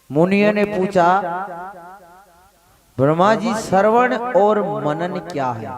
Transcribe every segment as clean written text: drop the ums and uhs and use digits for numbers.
मुनियों ने पूछा, ब्रह्मा जी श्रवण और मनन क्या है?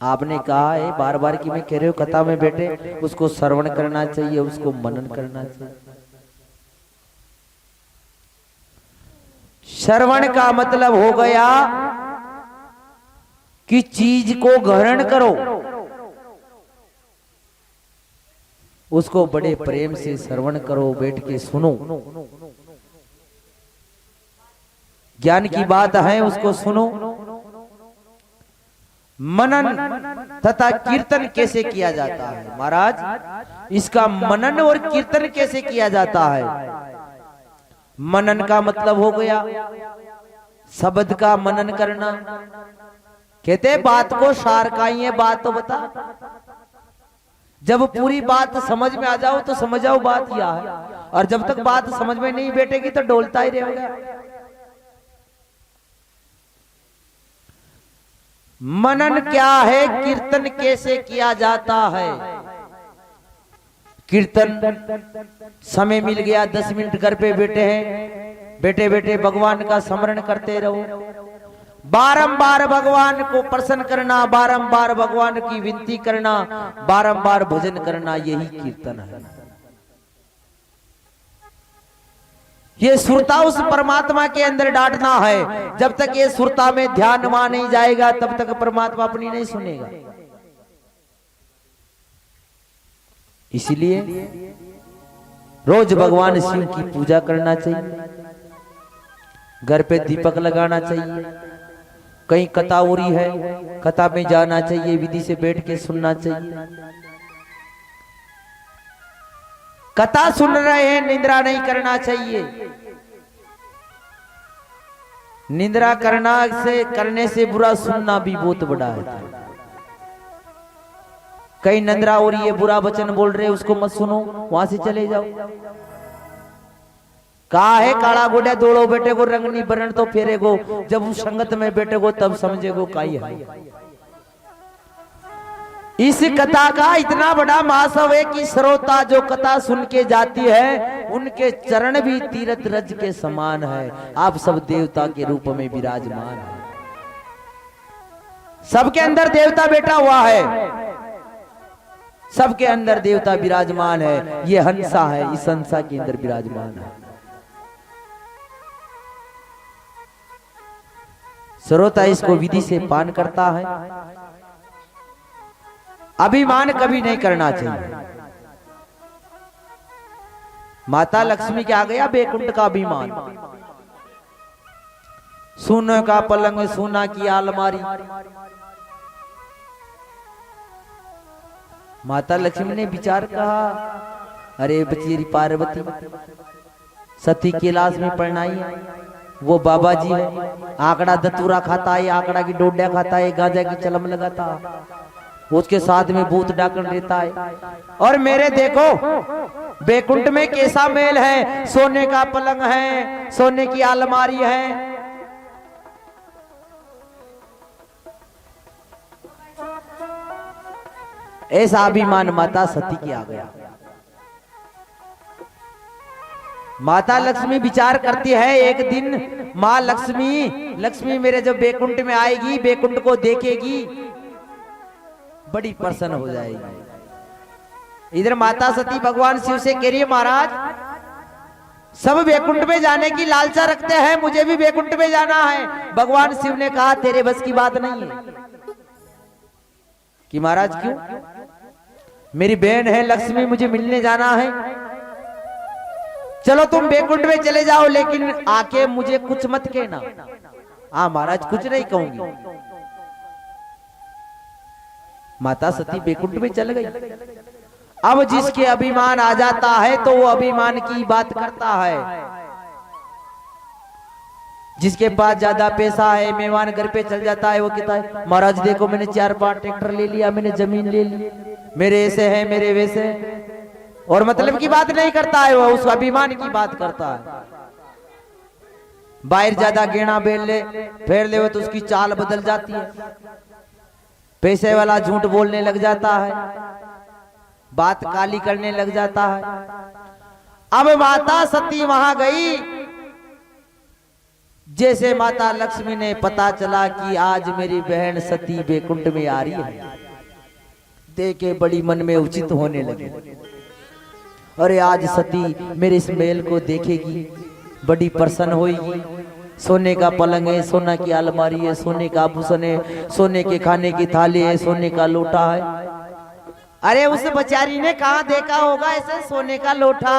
आपने कहा है बार बार कि मैं कह रही हूँ कथा में बैठे उसको श्रवण करना चाहिए, उसको मनन करना चाहिए। श्रवण का मतलब हो गया कि चीज को ग्रहण करो, उसको बड़े प्रेम से श्रवण करो, बैठ के सुनो, ज्ञान की बात है उसको सुनो। मनन तथा कीर्तन कैसे किया जाता है महाराज? इसका मनन और कीर्तन कैसे किया जाता है? मनन का मतलब हो गया शब्द का मनन करना। कहते बात को सार का ही है, बात तो बता। जब पूरी बात समझ में आ जाओ तो समझ जाओ बात यह है, और जब तक बात समझ में नहीं बैठेगी तो डोलता ही रहेगा। मनन क्या है, कीर्तन कैसे किया जाता है? कीर्तन समय मिल गया 10 मिनट घर पे बैठे हैं, बैठे बैठे भगवान का स्मरण करते रहो, बारंबार भगवान को प्रसन्न करना, बारंबार भगवान की विनती करना, बारंबार भजन करना, यही कीर्तन है। ये सुरता उस परमात्मा के अंदर डांटना है। जब तक ये सुरता में ध्यान वहां नहीं जाएगा तब तक परमात्मा अपनी नहीं सुनेगा। इसलिए रोज भगवान शिव की पूजा करना चाहिए, घर पे दीपक लगाना चाहिए, कहीं कथा हो रही है कथा में जाना चाहिए, विधि से बैठ के सुनना चाहिए। कथा सुन रहे हैं, निंद्रा नहीं करना चाहिए। निंद्रा करने से बुरा सुनना भी बहुत बड़ा है। कहीं निंद्रा हो रही है, बुरा वचन बोल रहे, उसको मत सुनो, वहां से चले जाओ। कहा है काला गोड़ा दौड़ो बेटे को रंग नहीं बरण तो फेरे को, जब उस संगत में बैठे को तब समझेगो काई है। इस कथा का इतना बड़ा महासव है कि श्रोता जो कथा सुन के जाती है उनके चरण भी तीरथ रज के समान है। आप सब देवता के रूप में विराजमान है, सबके अंदर देवता बैठा हुआ है, सबके अंदर देवता विराजमान है। ये हंसा है, इस हंसा के अंदर विराजमान है। श्रोता इसको विधि से पान करता है। अभिमान कभी नहीं करना चाहिए। माता लक्ष्मी के आ गया बैकुंठ का अभिमान। सोने का पलंग, सोना की अलमारी। माता लक्ष्मी ने विचार कहा, अरे बचेरी पार्वती सती कैलाश में परिणाई है, वो बाबा जी है, आंकड़ा दतूरा खाता है, आंकड़ा की डोडिया खाता है, गांजा की चलम लगाता है, उसके साथ में भूत डाकन रहता है। और मेरे देखो बैकुंठ में कैसा मेल है, सोने का पलंग है, सोने की अलमारी है। ऐसा अभिमान माता सती के आ गया। माता लक्ष्मी विचार करती है, एक दिन माँ लक्ष्मी मेरे जब बैकुंठ में आएगी, बैकुंठ को देखेगी, बड़ी प्रसन्न हो जाएगी। इधर माता सती भगवान शिव से कह रही है, महाराज सब बैकुंठ में जाने की लालसा रखते हैं, मुझे भी बैकुंठ में जाना है। भगवान शिव ने कहा तेरे बस की बात नहीं है। कि महाराज क्यों? मेरी बहन है लक्ष्मी, मुझे मिलने जाना है। चलो तुम बैकुंठ में चले जाओ, लेकिन आके मुझे कुछ मत कहना। हाँ महाराज कुछ नहीं कहूंगी। माता सती बैकुंठ में चल गई। अब जिसके अभिमान आ जाता है तो वो अभिमान की बात करता है। जिसके पास ज्यादा पैसा है, मेहमान घर पे चल जाता है, वो कहता है महाराज देखो मैंने 4-5 ट्रैक्टर ले लिया, मैंने जमीन ले ली, मेरे ऐसे है, मेरे वैसे। और मतलब की बात नहीं करता है, वो उस अभिमान की बात करता है। बाहर ज्यादा गेना फेर ले तो उसकी चाल बदल जाती है। पैसे वाला झूठ बोलने लग जाता है, बात काली करने लग जाता है। अब माता सती वहां गई। जैसे माता लक्ष्मी ने पता चला कि आज मेरी बहन सती बैकुंठ में आ रही है, देखे बड़ी मन में उचित होने लगे। अरे आज सती मेरे इस महल को देखेगी, बड़ी प्रसन्न होगी। सोने का पलंग है, सोना की अलमारी है, सोने का आभूषण है, सोने के खाने की थाली है, सोने का लोटा है। अरे उस बेचारी ने कहा देखा होगा ऐसे सोने का लोटा,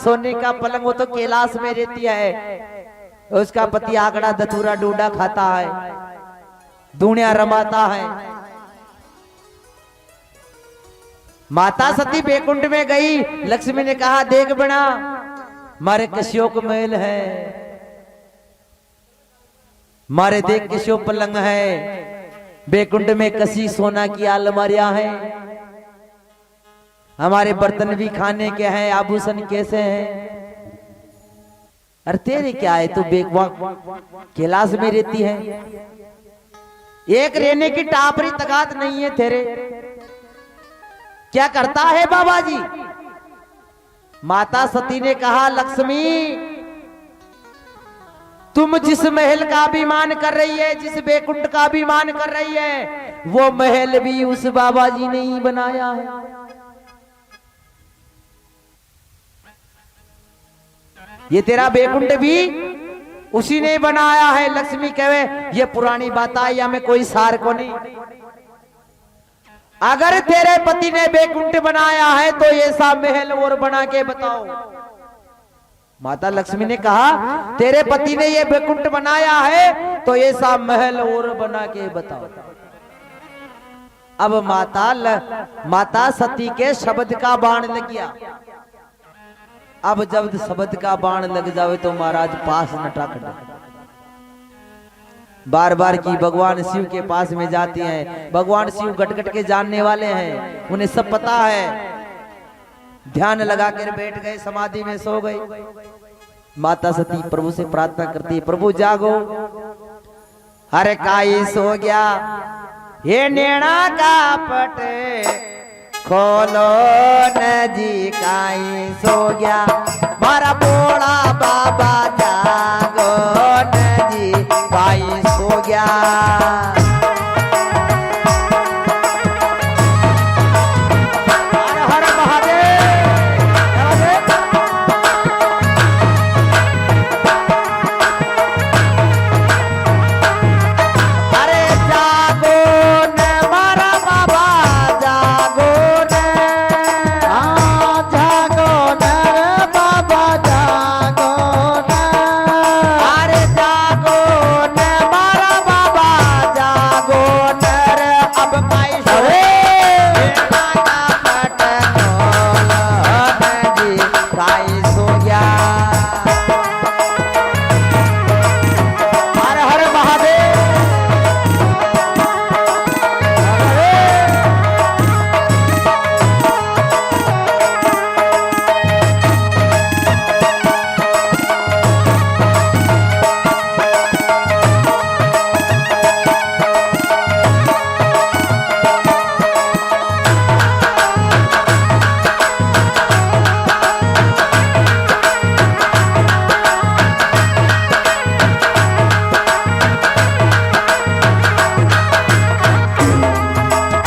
सोने का पलंग? वो तो कैलाश में रहती है। उसका पति आंकड़ा धतूरा डोडा खाता है, दुनिया रमाता है। माता सती बैकुंठ में गई। लक्ष्मी ने कहा देख बना, मारे कश्योप महल है, मारे देख कश्योप पलंग है, बैकुंठ में कसी सोना की अलमारियां हैं, हमारे बर्तन भी खाने के हैं, आभूषण कैसे हैं। अरे तेरे क्या है, तू कैलाश में रहती है, एक रहने की टापरी तगात नहीं है तेरे। क्या करता है बाबा जी? माता सती ने कहा लक्ष्मी, तुम जिस महल का अभिमान कर रही है, जिस बैकुंठ का अभिमान कर रही है, वो महल भी उस बाबा जी ने ही बनाया है। ये तेरा बैकुंठ भी उसी ने बनाया है। लक्ष्मी कहे ये पुरानी बात है, या में कोई सार को नहीं। अगर तेरे पति ने बैकुंठ बनाया है तो ये सा महल और बना के बताओ। माता लक्ष्मी ने कहा तेरे पति ने ये बैकुंठ बनाया है तो ये सा महल और बना के बताओ। अब माता सती के शब्द का बाण लग गया। अब जब शब्द का बाण लग जावे तो महाराज पास न टकट। बार बार की भगवान शिव के पास में जाती हैं। भगवान शिव गटगट के जानने वाले हैं, उन्हें सब पता है। ध्यान लगा कर बैठ गए, समाधि में सो गए। माता सती प्रभु से प्रार्थना करती है, प्रभु जागो। हरे काई सो गया, ये नैना का पट खोलो न जी, काई सो गया मारा बोला बाबा, जागो न जी, काई सो गया। हर हर महादेव। अरे जागो न मारा बाबा, जागो न, जागो न बाबा, जागो न। अरे जागो न मारा बाबा, जागो न। अब काई सोए काई सो गया। हर हर महादेव।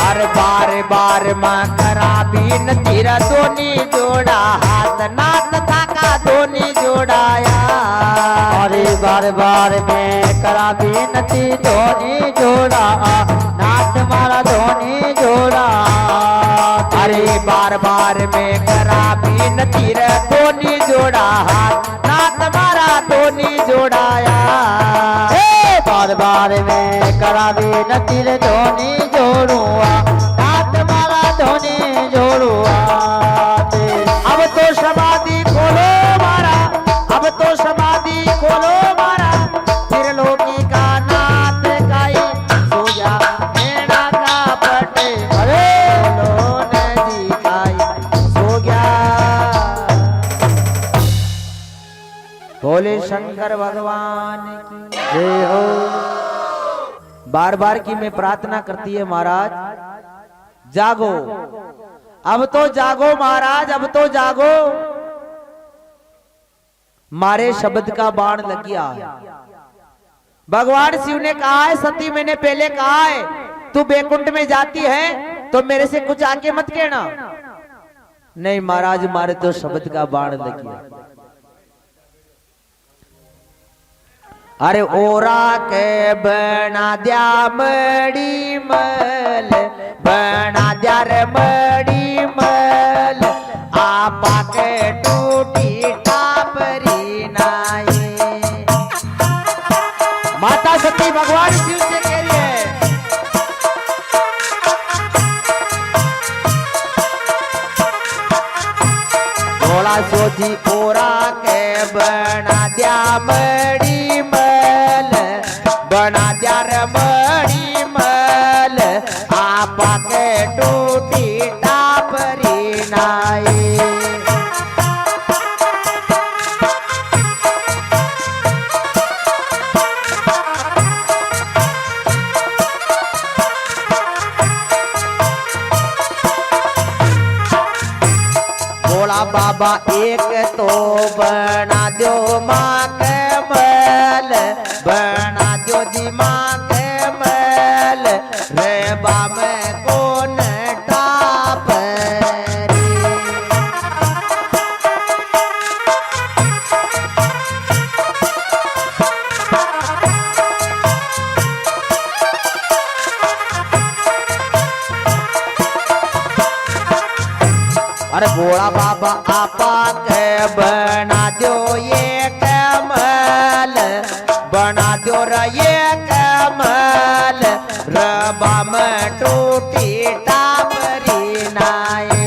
अरे बार बार मां करा बीन तेरा दोनी जोड़ा, हाथ नाथ थाका दोनी जोड़ाया। अरे बार बार में करा बीनती धोनी जोड़ा, नाथ मारा धोनी जोड़ा। अरे बार बार में करा बीन तीर दोनी जोड़ा, हाथ नाथ मारा दोनी जोड़ाया। बार बार में करा बीनती धोनी जोड़ुआ, नाथ मारा धोनी जोड़ुआ। अब तो समाधि खोलो मारा, अब तो समाधि खोलो मारा, फिर लोकी का नाथ काई सो जा, नैना का पट अरे लो न जी, काई सो गया। बोले शंकर भगवान की जय हो। बार बार की मैं प्रार्थना करती है महाराज, जागो, अब तो जागो महाराज, अब तो जागो। मारे शब्द का बाण लग गया। भगवान शिव ने कहा है, सती मैंने पहले कहा है तू बैकुंठ में जाती है तो मेरे से कुछ आके मत कहना। नहीं महाराज, मारे तो शब्द का बाण लग गया। अरे ओरा के बना दिया मड़ी मल, बना दिया रे मड़ी मल, आपा के टूटी टापरी नाई। माता सती भगवान शिव से कह रही है, थोड़ा सोची ओरा के बना दिया मड़ी मल, बना दिया रे मड़ी मल, आपा के टूटी टापरी नाई। भोला बाबा एक तो बना दो माँ के मल, बना दो जी माँ के मल, रे बाम कौन टापरी। अरे भोला बाबा आपा के बना दो ये कमल, बना दो रे ये कमल, रबा में टूटी टापरी नाई।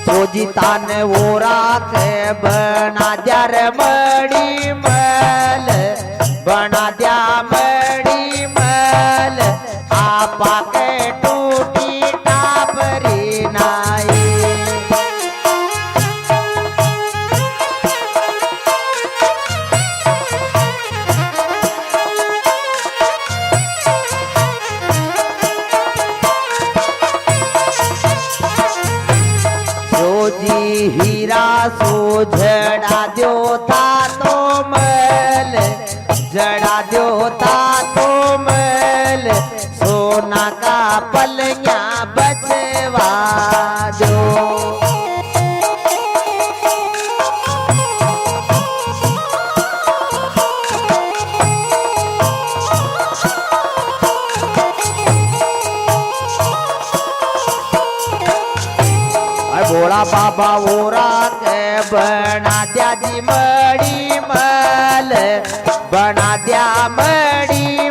सोजीता ने ओरा के बना दिया रे मड़ी मल, बना दिया मड़ी मल, आपा के टूटी टापरी नाई। सोजी हीरा सो झड़ा दो था तो मल, जड़ा दो था तो मल, सोना का पलिया बचवा दो। भोला बाबा ओरा के बना दिया जी मड़ी मल, बना दिया मड़ी